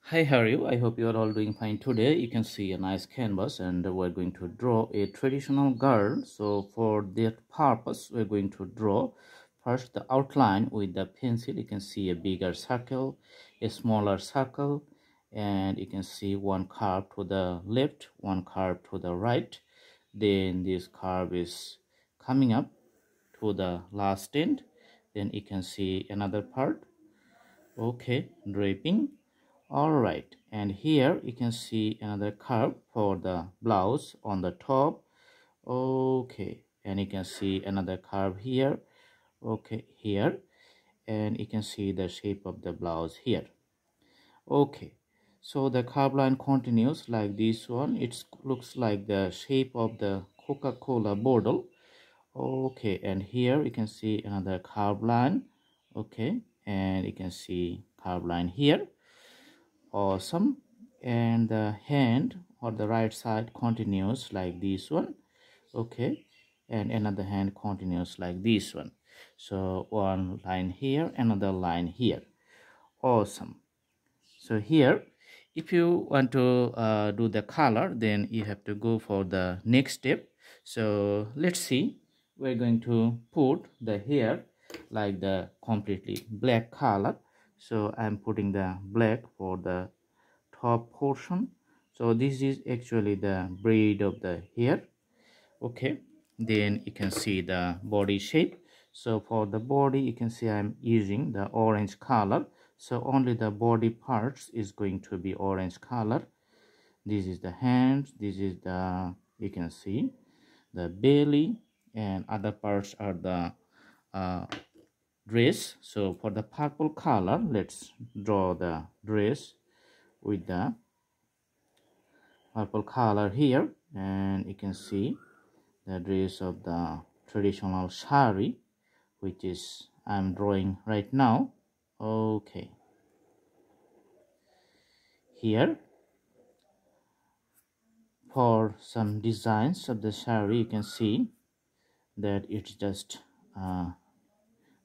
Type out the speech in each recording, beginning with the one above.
Hi, how are you? I hope you are all doing fine today. You can see a nice canvas and we're going to draw a traditional girl. So for that purpose, we're going to draw first the outline with the pencil. You can see a bigger circle, a smaller circle, and you can see one curve to the left, one curve to the right. Then this curve is coming up to the last end. Then you can see another part. Okay, draping. All right, and here you can see another curve for the blouse on the top. Okay, and you can see another curve here. Okay, here, and you can see the shape of the blouse here. Okay, so the curve line continues like this one. It looks like the shape of the Coca-Cola bottle. Okay, and here you can see another curve line. Okay, and you can see curve line here. Awesome. And the hand on the right side continues like this one. Okay, and another hand continues like this one. So one line here, another line here. Awesome. So here, if you want to do the color, then you have to go for the next step. So let's see, we're going to put the hair like the completely black color. So I'm putting the black for the top portion. So this is actually the braid of the hair. Okay, then you can see the body shape. So for the body, you can see I'm using the orange color. So only the body parts is going to be orange color. This is the hands, this is the, you can see the belly, and other parts are the dress. So for the purple color, let's draw the dress with the purple color here, and you can see the dress of the traditional saree, which is I'm drawing right now. Okay, here for some designs of the saree, you can see that it's just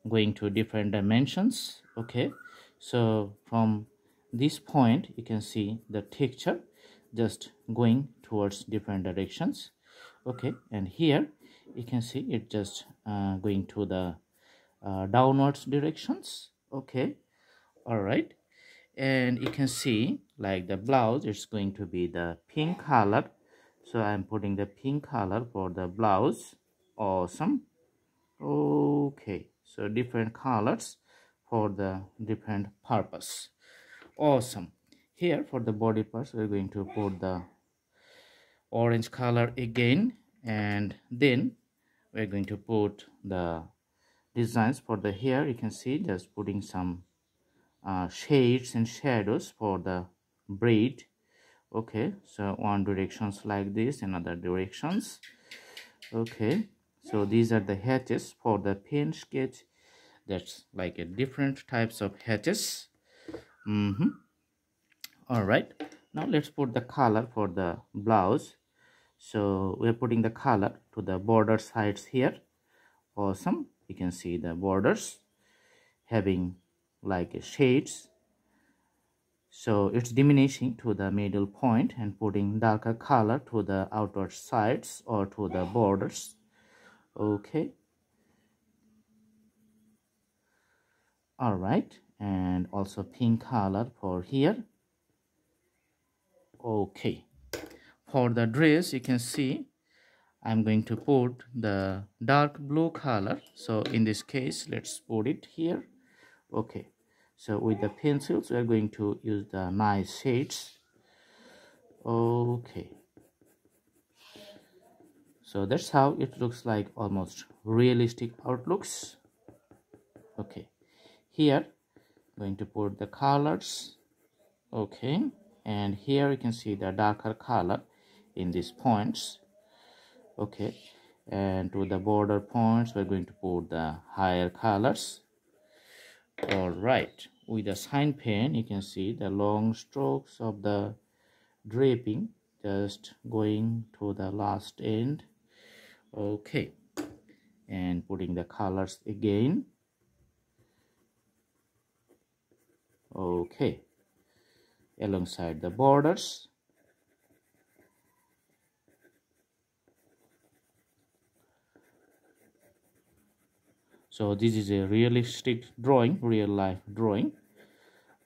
going to different dimensions. Okay, so from this point you can see the texture just going towards different directions. Okay, and here you can see it just going to the downwards directions. Okay, all right, and you can see like the blouse, it's going to be the pink color. So I'm putting the pink color for the blouse. Awesome. Okay, so different colors for the different purpose. Awesome. Here for the body parts, we're going to put the orange color again, and then we're going to put the designs for the hair. You can see just putting some shades and shadows for the braid. Okay, so one directions like this, another directions. Okay, so these are the hatches for the pen sketch. That's like a different types of hatches. All right, now let's put the color for the blouse. So we're putting the color to the border sides here. Awesome, you can see the borders having like a shades. So it's diminishing to the middle point and putting darker color to the outer sides or to the borders. Okay, all right, and also pink color for here. Okay, for the dress you can see I'm going to put the dark blue color. So in this case, let's put it here. Okay, so with the pencils we are going to use the nice shades. Okay, so that's how it looks like, almost realistic outlooks. Okay, here going to put the colors. Okay, and here you can see the darker color in these points. Okay, and to the border points we're going to put the higher colors. All right, with the sign pen you can see the long strokes of the draping just going to the last end. Okay, and putting the colors again. Okay, alongside the borders. So this is a realistic drawing, real life drawing.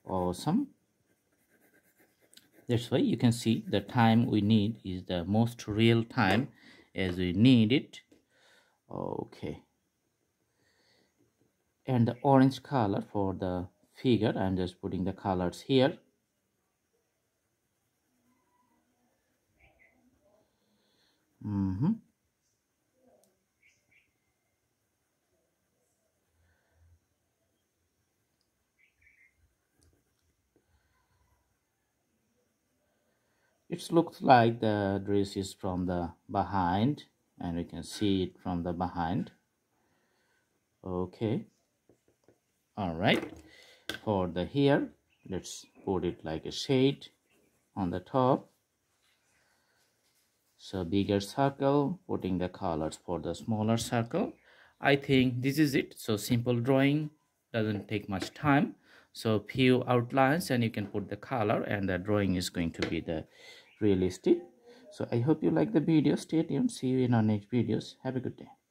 Awesome. That's why you can see the time we need is the most real time as we need it. Okay. And the orange color for the figure, I'm just putting the colors here. It looks like the dress is from the behind, and we can see it from the behind. Okay. All right. For the hair, let's put it like a shade on the top. So bigger circle, putting the colors for the smaller circle. I think this is it. So simple drawing, doesn't take much time. So few outlines and you can put the color, and the drawing is going to be the realistic. So I hope you like the video. Stay tuned. See you in our next videos. Have a good day.